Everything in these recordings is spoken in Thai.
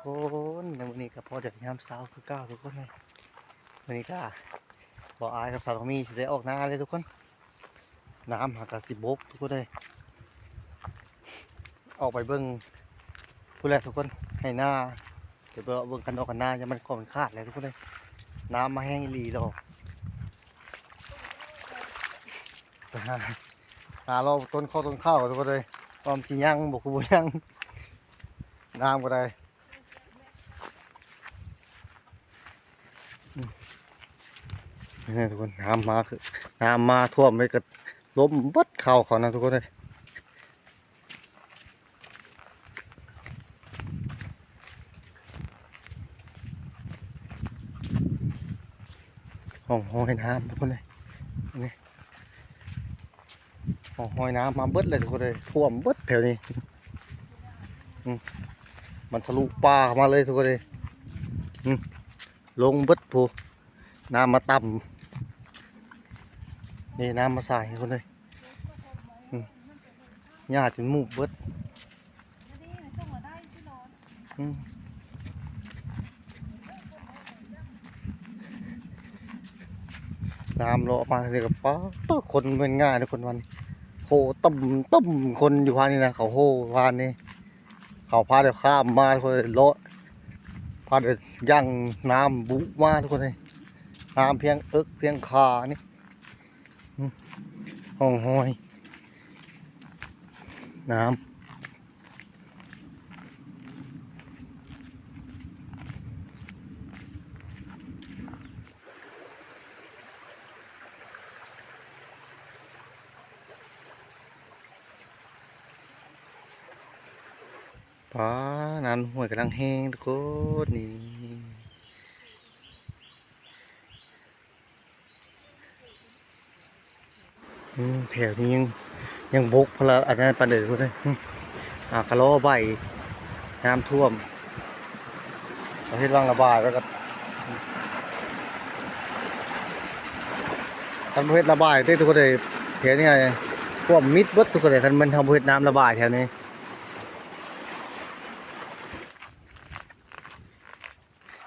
คนในวันนี้ก็พอจะยามเช้าคือเก้าทุกคนเลยวันนี้ก็บอกอายกับสาวทองมีสิได้ออกหน้าเลยทุกคนน้ำหากระสิบบกทุกคนเลยออกไปเบิ้งผู้แรกทุกคนให้หน้าเดี๋ยวเบิ้งกันออกกันหน้ายังมันก่อนขาดเลยทุกคนเลยน้ำมาแห้งอีหลีดอกไปหาเราต้นข้าวต้นข้าวทุกคนเลยความจริงยังบอกกูยังน้ำก็ได้นี่ทุกคนน้ำมาคือน้ำมาท่วมไปกับล้มบัดเข่าเขานะทุกคนเลยห้องห้อยน้ำทุกคนเลยนี่ห้องห้อยน้ำมาเบิดเลยทุกคนเลยท่วมเบิดแถวนี้มันทะลุป่าเข้ามาเลยทุกคนเลยลงเบิดผูน้ำมาต่ำนี่น้ำมาใส่ทุกคนเลยหญ้าจนมุบเบิดน้ำรอมาเลยกับป้าต้อคนเป็นง่ายทุกคนวันโหต่ำคนอยู่พานนี่นะเขาโหพานนี่เขาพาเดี๋ยวข้ามมาทุกคนเลาะพาเดี๋ยวย่างน้ำบุมาทุกคนเลยน้ำเพียงเอิกเพียงขานี่ห้องห้อยน้ำป้าน้ำห้วยกำลังแห้งทุกคนนี่แถวนี้ยังบกพลาอันนั้นประเดี๋ยวทุกคนกระโลใบน้ำท่วมประเทศวังระบายแล้วก็ทำประเทศระบายได้ทุกคนเลยแถวนี้ไงท่วมมิดวัดทุกคนเลยท่านมันทำประเทศน้ำระบายแถวนี้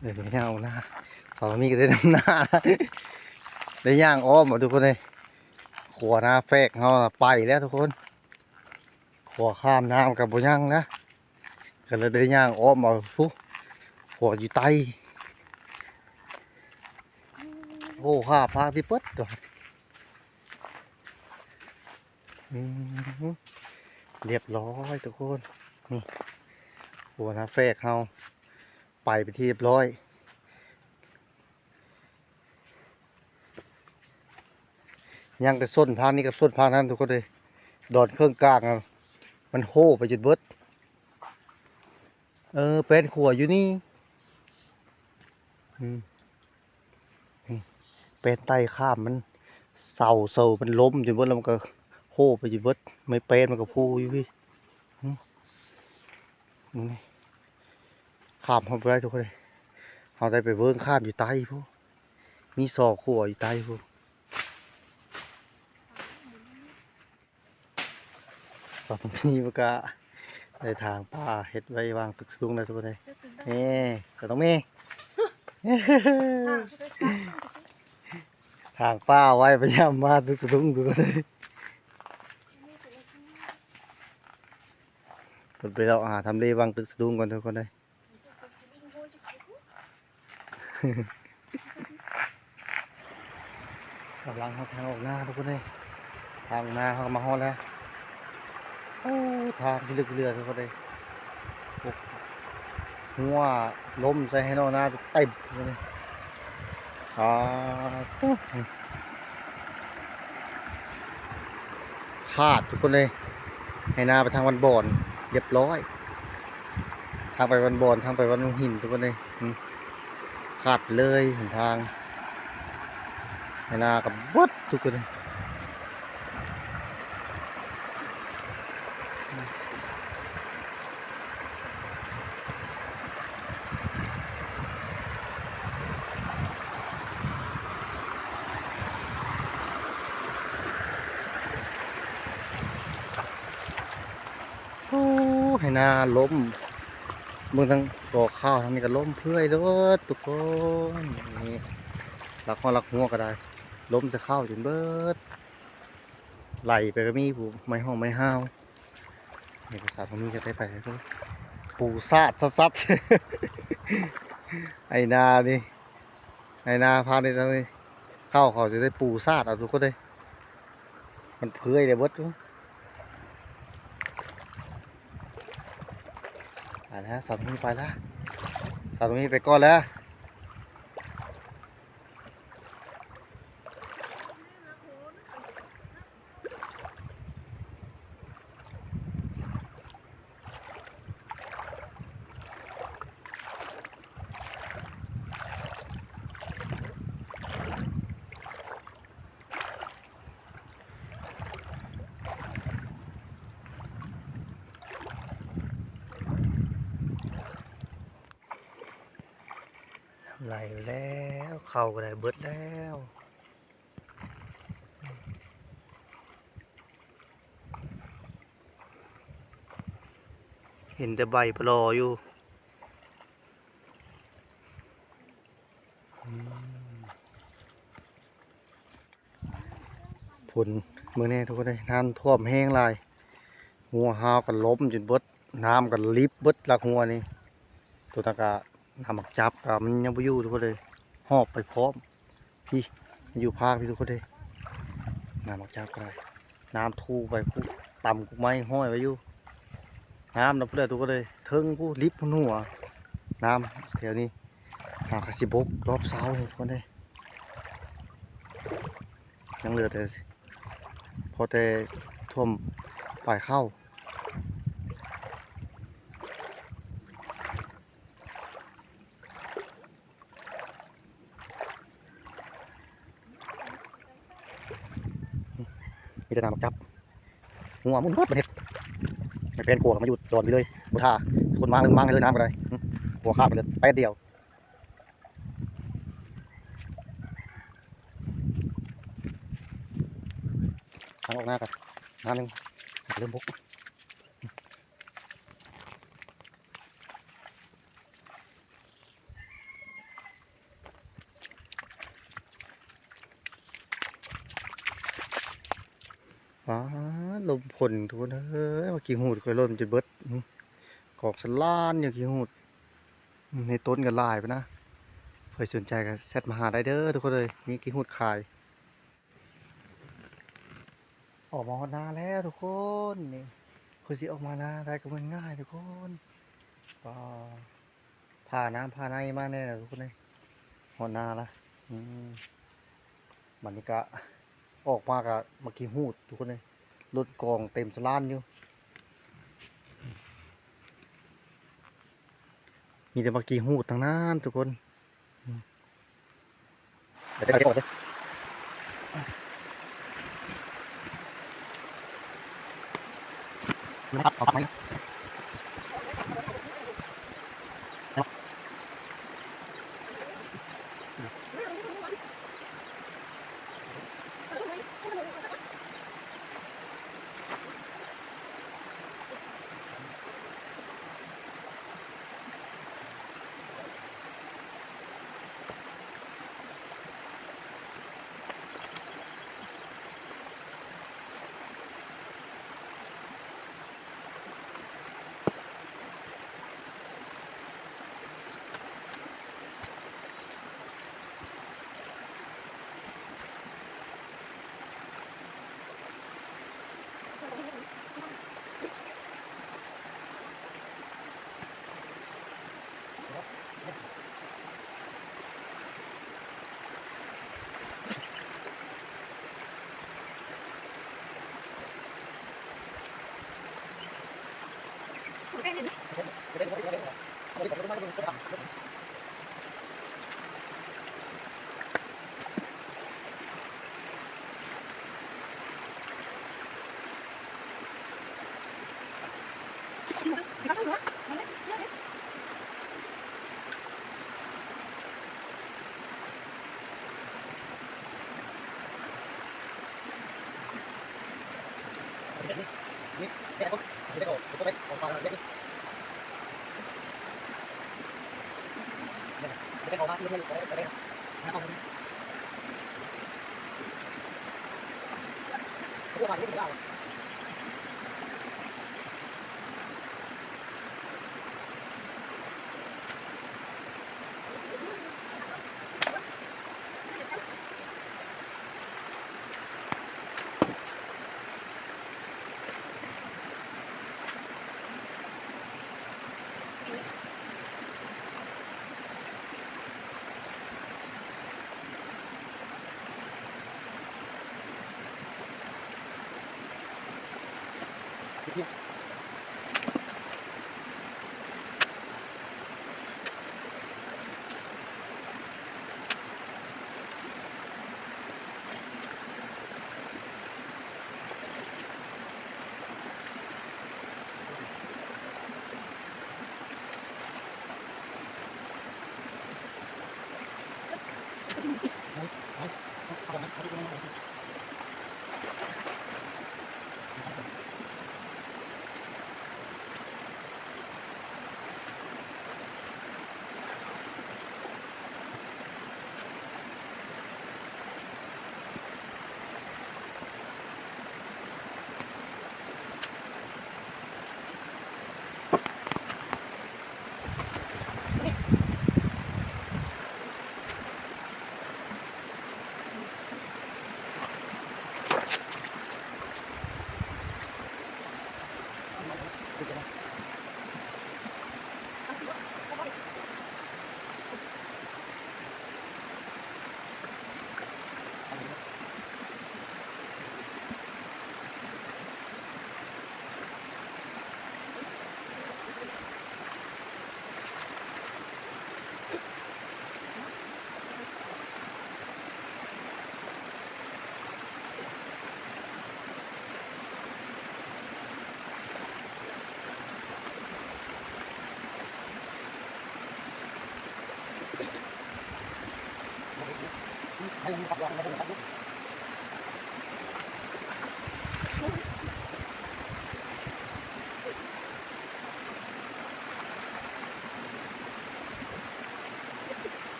เดี๋ยวไม่เอานะสองมีก็ได้น้ำหน้าได้ย่างอ้อมทุกคนเลยขวหน้าแฟกเขาไปแล้วทุกคนขวข้ามน้ำกับบุญยังนะก็เลยได้ย่างอ้อมมาปุ๊บขวอยู่ใต้โอ้ข้าพาที่เปิดตัวเรียบร้อยทุกคนนี่หัวหน้าแฟกเขาไปที่เรียบร้อยยังแต่ส้นพานนี้กับส้นพานนั้นทุกคนเลยดอนเครื่องกลางมันโห่ไปจุดเบิดเป็นขัวอยู่นี่เป็นไตข้ามมันเสามันล้มจุดเบิดแล้วมันก็โห่ไปจุดเบิดไม่เป็นมันก็พูอยู่พี่นี่ข้ามเขาไปได้ทุกคนเลยเขาได้ไปเวิ้งข้ามอยู่ใต้พวกมีซอกขัวอยู่ใต้พวกสองมีมันก็ในทางป่าเห็ดไว้วางตึกสูงเลยทุกคนเลยนี่ก็ต้องมีทางป้าไว้พยายามมาตึกสูงทุกคนเลยไปเราทำเลวางตึกสูงก่อนทุกคนเลยกำลังเขาทางออกหน้าทุกคนเลยทางหน้าเขามาฮอดแล้วโอ้ทางที่ลึกเรือทุกคนเลยหัวล้มใส่ให้นอหน้าเต็มเลยขาดทุกคนเลยให้หน้าไปทางวันบ่อนเรียบร้อยทางไปวันบ่อนทางไปวันหินทุกคนเลยขาดเลยหนทางให้หน้ากับวัดทุกคนเลยให้หน้าล้ม เมืองทั้งก่อข้าวทั้งนี้ก็ล้มเพื่อยเด้อทุกคนนี่หลักหัวหลักหัวก็ได้ล้มจะเข้าจนเบิดไหลไปก็มีผู้ไม่ห้องไม่ห้าวนี่ภาษาพมีก็ได้ไปทุกปูซาดซัดๆ ไอ้นานี่ไอ้นาพาในตรงนี้เข้าเขาจะได้ปูซาดเอาทุกคนเลยมันเพื่อยเลยเบิดทุกไปแล้วสาวพมีไปแล้วสาวพมีไปก่อนแล้วไหลแล้วเข้าก็ได้เบิดแล้วเห็นแต่ใบปลออยู่ผลเมื่อนี้ทุกคนเลยน้ำท่วมแห้งหลายหัวหาวกันล้มจนเบิดน้ำกันลิบเบิดหลักหัวนี่ตัวตะกะน้ำหมักจับกับมันยังไม่อยู่ทุกคนเลยหอบไปพร้อมพี่มันอยู่ภาคพี่ทุกคนเลยน้ำหมักจับก็ได้น้ำทูไปผู้ต่ำกูไม้ห้อยไว้อยู่น้ำนะเพื่อนทุกคนเลยเทิงผู้ลิบผู้หัวน้ำแถวนี้หากระสิบกรอบเสาเลยทุกคนเลยยังเหลือแต่พอแต่ท่วมปลายเข้ามีแต่น้ำหมักจับหัวมุนเบิดประเทศไม่เป็นกลัวมาอยู่จอดไปเลยบุท่าคนมาเลยมั่งเลยน้ำไปเลยหัวขาดไปเลยแป๊ดเดียวทางออกหน้ากันน้ำหนึ่งเริ่มบกลมผลทุกคนเฮ้ยเมื่อกี้หูดเคยล่นจะเบิดกอกสลานอย่างกี้หูดในต้นกันลายไปนะเพื่อสนใจกันแซดมาหาได้เด้อทุกคนเลยมีกี่หูดขายออกมาหน้าแล้วทุกคนนี่คือสิออกมาหน้าได้ก็มันง่ายทุกคนก็ผ่าน้ำผ่าในมาแน่ทุกคนเลยหอดหน้าละมันนี่ก็ออกมากับเมื่อกี้หูดทุกคนเลยรถกองเต็มสลานอยู่มีแต่เมื่อกี้หูดทางนั้นทุกคนเดี๋ยวก่อนเลยนะครับเอาไปนี่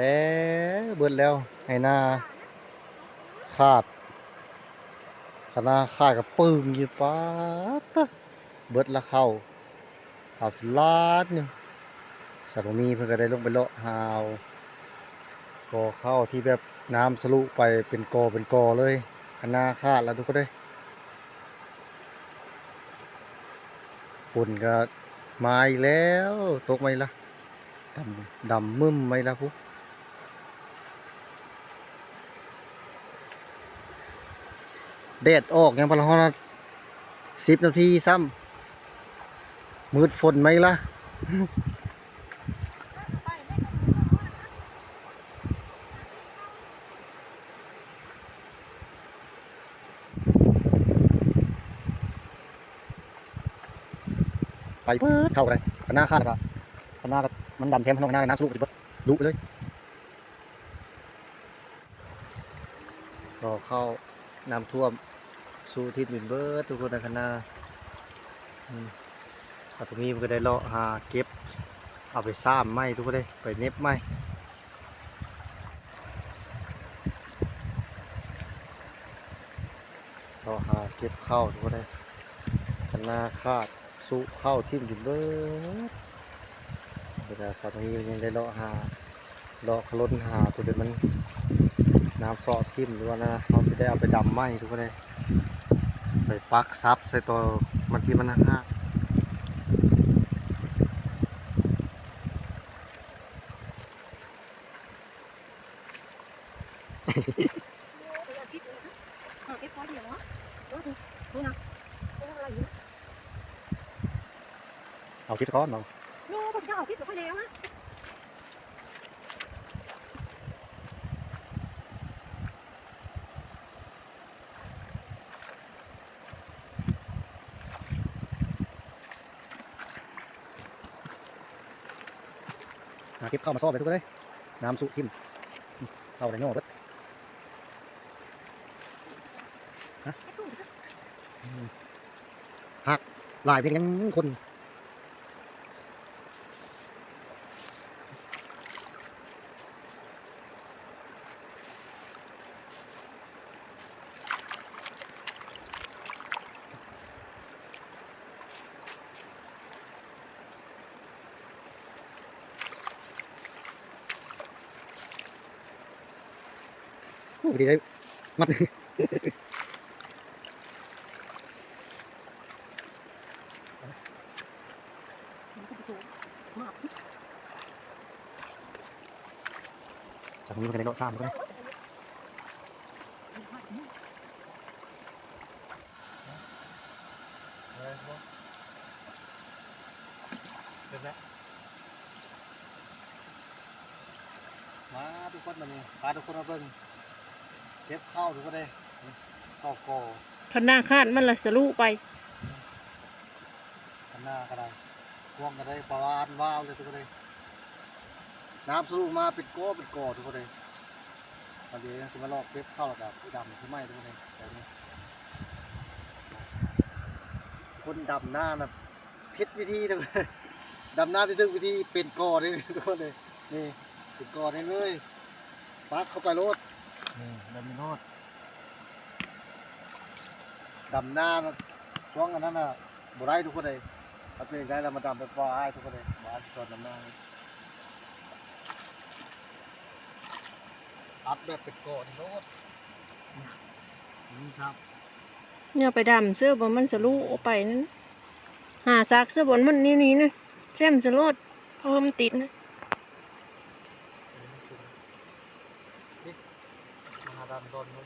แล้วเบิดแล้วให้หน้าขาดคณะขาดกับปึ้งอยู่ป๊าดตะเบิดละเข้าเอาสลาดหนึงสัตว์บ่มีเพิ่นก็ได้ลงไปเลาะหาวกอเข้าที่แบบน้ำสลุไปเป็นกอเป็นกอเลยคณะขาดแล้วทุกคนเด้ยฝนก็มาอีกแล้วตกไหมล่ะดำมึมไหมล่ะพุแดดออกยังพลังฮอด10 นาทีซ้ำมืดฝนไหมล่ะ ไปเปิดเข้าเลยกันหน้าคาดครับกันหน้าก็มันดำแทมข้างนอกหน้าน้ำสลุไปเบิดลุไปเลยก็เข้าน้ำท่วมสู่ทิศบินเบิดทุกคนในคณะสัตว์มีมันก็ได้เลาะหาเก็บเอาไปซ้ำไม้ทุกคนเลยไปเน็บไม้เลาะหาเก็บเข้าทุกคนเลยกันหน้าคาดสู่เข้าทิศบินเบิดแต่สัตว์มีมันยังได้เลาะหาเลาะขล้นหาตัวเดียวมันน้ำซอทิ่มหรือว่านะเขาจะได้เอาไปดำไม้ทุกคนเลยไปปักซับใส่ตัวมันที่มันหัก เอาคิดก้อนเอาเก็บเข้ามาซ่อมไปทุกคนเลยน้ำสุทิมเข้าในนอกเบิดฮะหักหลายเป็นยังคนโอ้ดีเลยมัดจากนี้มันก็ได้เลาะซ้ำก็ได้มาทุกคนมาเนี่ยพาทุกคนมาเบิ่งเก็บข้าวทุกคนเลยข้าวกอ คันหน้าคาดมันละสลุไป ข้างหน้าก็ได้พวงก็ได้ปลาวานว้าวเลยทุกคนเลยน้ำสูงมาเป็นก้อทุกคนเลยตอนนี้ยังจะมาลอกเก็บข้าวแบบดำที่ไหม้ทุกคนเลยแบบนี้คนดำหน้าน่ะพิษวิธีทุกคนเลยดำหน้าที่ถึงวิธีเป็นก้อเลยทุกคนเลยนี่เป็นก้อได้เลยปักเข้าไปรถนี่ดำรถดำหน้าช่วงอันนั้นน่ะบ่ได้ทุกคนเลยถ้าเป็นได้เรามาดำไปปล่อยทุกคนเลยมาสอนดำหน้าอัดแบบเป็นก้อนรถนี่ครับ เนี่ยไปดำเสื้อบนมันสลุออกไปนั้นหาซากเสื้อบนมันนี่นะแซมสลดเพราะมันติดนะ มาดำโดนมัน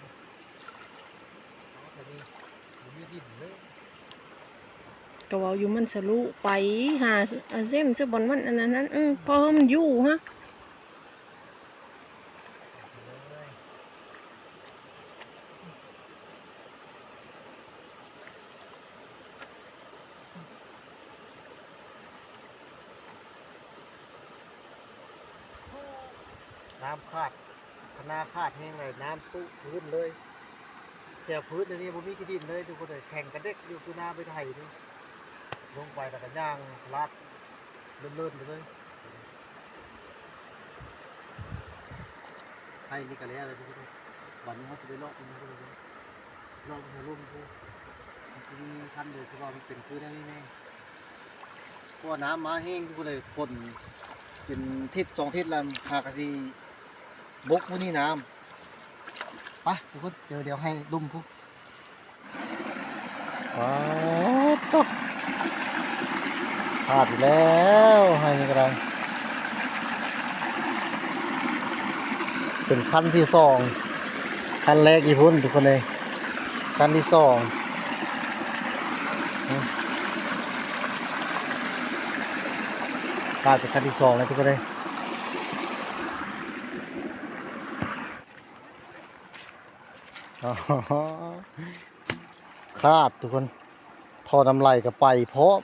แต่นี่มีดินเลย ก็ว่าอยู่มันสลุไปหาแซมเสื้อบนมันอันนั้นเพราะมันอยู่ฮะ น้ำขาดคณะขาดแห้งเลยน้ำตุ้พื้นเลยแต่พื้นอันนี้ผมมีกี่ดินเลยทุกคนเลยแข่งกันเด็กอยู่คือน้าไปไทยนี่ลงไปแต่กันย่างลาดเลื่อนๆไปเลยไทยนี่กันแล้วเลยทุกคนวันนี้เขาจะไปลอกมันทุกคนลอกมันรุ่มทุกมันมีขั้นเลยคือว่ามันเป็นพื้นนี่แน่เพราะน้ำมาแห้งทุกคนเลยฝนเป็นทิศสองทิศแล้วหากสิบกพวกนี้น้ำไปทุกคนเดี๋ยวให้ลุ่มพุกว้าวตกขาดอีกแล้วให้นี่ก็ได้เป็นขั้นที่สองขั้นแรกอีพุ่นทุกคนเลยขั้นที่สองขาดเป็นขั้นที่สองเลยทุกคนเลยคาดทุกคนทอน้ำไหลกับไปเพราะ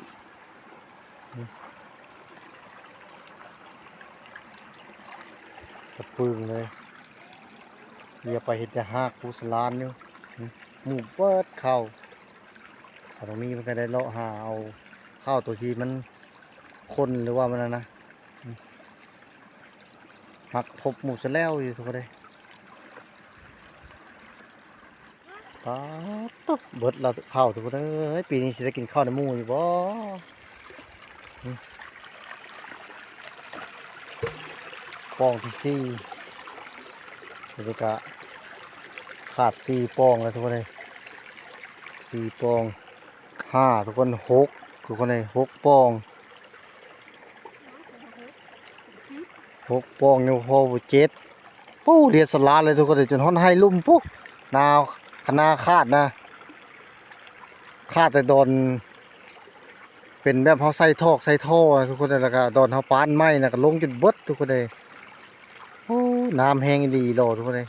กระปึงเลยเรียไปเห็นจะหักปูสลานอยู่หมูเปิดเข่าตรงนี้มันก็ได้เลาะหาเอาข้าวตัวที่มันคนหรือว่ามันนะหักทบหมูสแล้วอยู่ทุกคนเลยป๊าตบเบิดเราข้าวทุกคนเลยปีนี้สิได้กินข้าวในหมูอยู่บ่ปองที่สี่เดี๋ยวก็ขาดสี่ปองแล้วทุกคนเลยสี่ปองห้าทุกคนหกทุกคนเลยหกปองหกปองอยู่พอเจ็ด ปู้เรียนสลาเลยทุกคนเลยจนฮ้อนให้ลุ่มปุ๊นาวคณะคาดนะคาดแต่โดนเป็นแบบเขาใส่ทอกใส่ท่อทุกคนเลยแล้วก็โดนเขาปานไม้นะก็ลงจนเบิดทุกคนเลยโอ้น้ำแห้งดีโลทุกคนเลย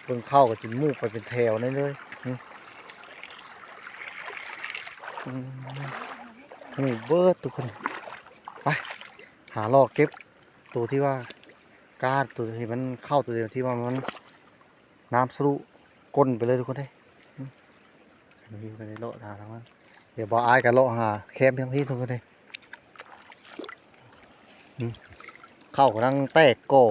เบิ่งเข้ากับจนมูกไปเป็นแถวนั่นเลยอืมมูกเบิดทุกคนไปหาลอกเก็บตัวที่ว่าก้านตัวที่มันเข้าตัวเดียวที่ว่ามันน้ำสรุก้นไปเลยทุกคนเลยมีไปในโลหาทั้งนั้นเดี๋ยวบออายกับโลหาแคมทั้งที่ทุกคนเลยเข้ากำลังแตกก่อ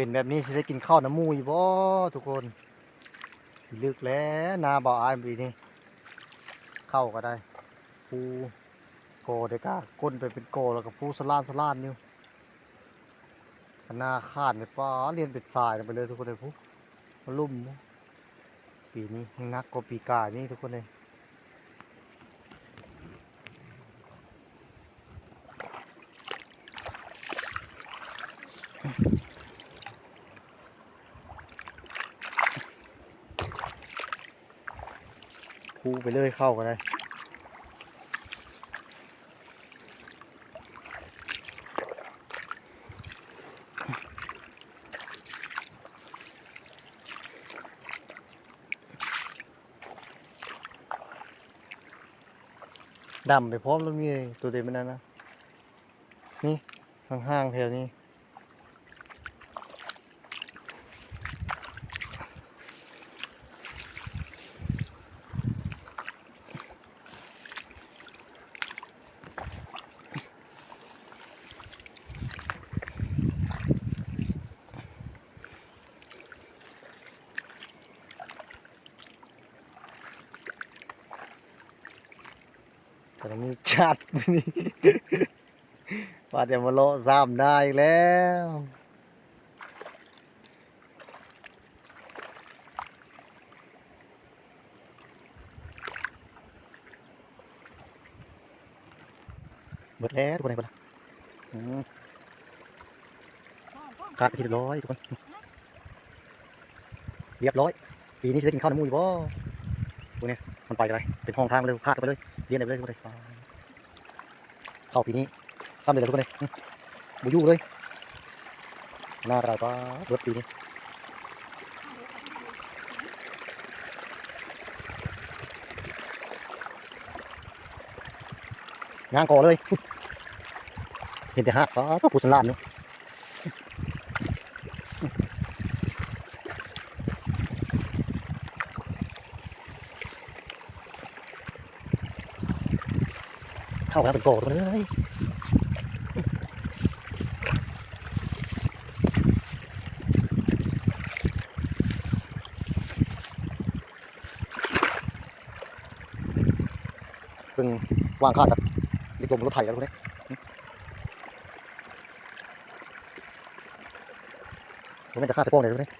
เป็นแบบนี้สิได้กินข้าวน้ำมูอยู่บ่ทุกคนลึกแล้วนาบ่ออายปีนี้เข้าก็ได้ปูโกเด็กาก้นไปเป็นโกแล้วก็ปูสลานสลานอยู่หน้าคาดเนี่ยป้าเรียนเป็นสายไปเลยทุกคนเลยปุ๊มาลุ่มปีนี้ยังนักกว่าปีกายนี่ทุกคนเลยปูไปเลยเข้าก็ได้ดำไปพร้อมแล้วมีตัวเดียวมันนั่นนะนี่ห่างๆแถวนี้แต่มีจัดนี่ ว่าจะมาโลซ้ำได้อีกแล้วหมดแล้วทุกคนเลยหมดแล้วขาดไปทีเรียบร้อยทุกคนเรียบร้อยปีนี้จะได้กินข้าวน้ำมูอยู่บ่พวกนี้มันไปอะไรเป็นห้องทางเลยคาดไปเลยเรียนไปเลยทุกคนเลยเข้าปีนี้ซ้ำเลยทุกคนเลยบุยู่เลยหน้ากระไรป้าเบิดปีนี้งานก่อเลยเห็นแต่ฮะป้าต้องปูสันลานเนาะเข้าแล้วเป็นก่อเลยเพิ่งวางคาดกับดิบลมรถไถแล้วทุกคนเลยผมเป็นแต่คาดตะโกนเลยทุกคนเลย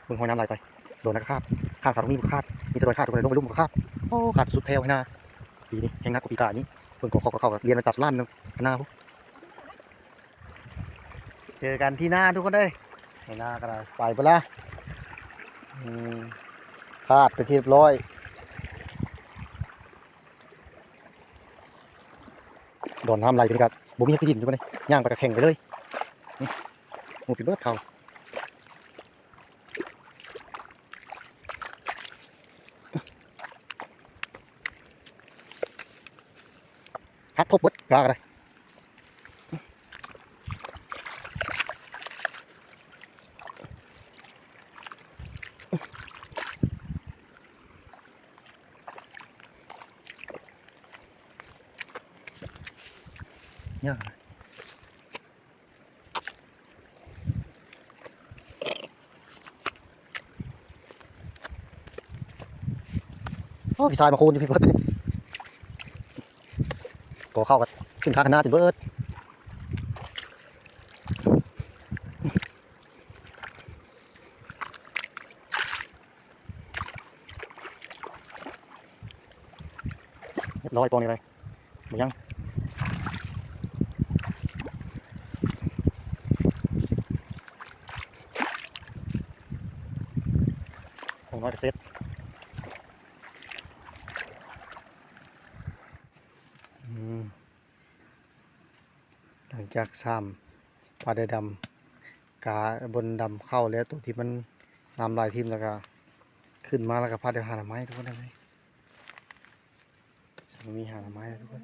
เพิ่งหอยน้ำไหลไปโดนนักคาดข้างสารมีบุกคาดมีแต่โดนคาดทุกคนเลยลงไปลุ่มบุกคาดโอ้คาดสุดเทวให้หน้าปีนี้แห่งนักกว่าปีกายนี้เพิ่งเข้าเรียนไปตัดล้านหน้าพวกเจอกันที่หน้าทุกคนเลยในหน้าก็ได้ไปไปละคาดไปที่เรียบร้อยโดนน้ำไหลไปนี่ครับบุ้มยังพี่ดินทุกคนเลยย่างไปกระแข่งไปเลยหมูปีเบิร์ดเขาฮักทบเบิร์ดกลางอะไรย ยากโอ้ยทรายมาคูนอยู่พี่เบิร์ดก่อเข้ากันขึ้นขาขนาดจิเบิร์ดเรียบร้อยปองนี่เลยหมดยังปองน้อยก็เสร็จหลังจากซ้ำปลาได้ดำกาบนดำเข้าแล้วตัวที่มันนำลายทิมแล้วก็ขึ้นมาแล้วก็พาเดี๋ยวหาหน่อไม้ทุกคนได้เลยมันมีหาหน่อไม้แล้วทุกคน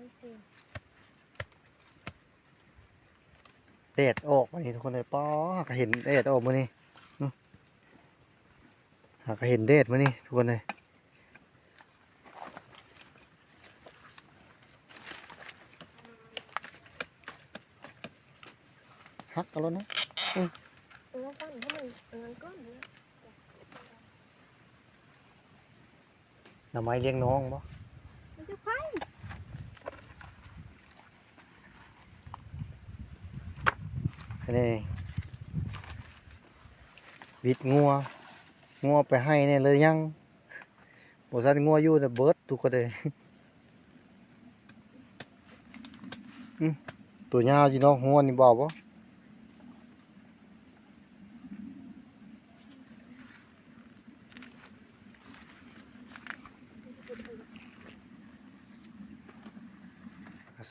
แดดออกวันนี้ทุกคนเลยป้อหากเห็นแดดออกมานี่หากเห็นแดดมานี่ทุกคนเลยฮักกันแล้วนะหน่อไม้เลี้ยงน้องบ่นี่บิดงัวไปให้เนี่ยเลยยังบสันงัวอยู่แต่เบิร์ดทุกคนเลยตัวยาวจีน้องงัวนี่บอกว่า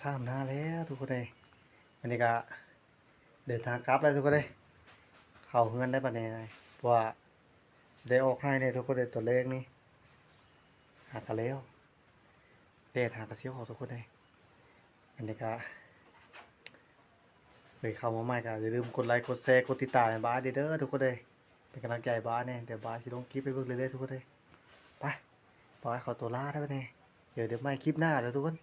ซ้ำหน้าแล้วทุกคนเลยอันนี้ก็เดินทางกลับแล้วทุกคนเลยเข้าเฮือนได้ปะเนี่ยเพราะว่าสิได้ออกให้เนี่ยทุกคนเลยตัวเลขนี่หากระเลี้ยวเดดหากระเซี้ยวของทุกคนเลยอันนี้ก็เคยเข้ามาใหม่ก็อย่าลืมกดไลค์กดแชร์กดติดตามให้บ้าสเด้อทุกคนเลยเป็นกำลังใจบ้าสเนี่ยเดี๋ยวบ้าสจะลงคลิปไปเบิ่งเรื่อยๆทุกคนเลยไปขอตัวลาได้ปะเนี่ยเดี๋ยวไม่คลิปหน้าเดี๋ยวทุกคน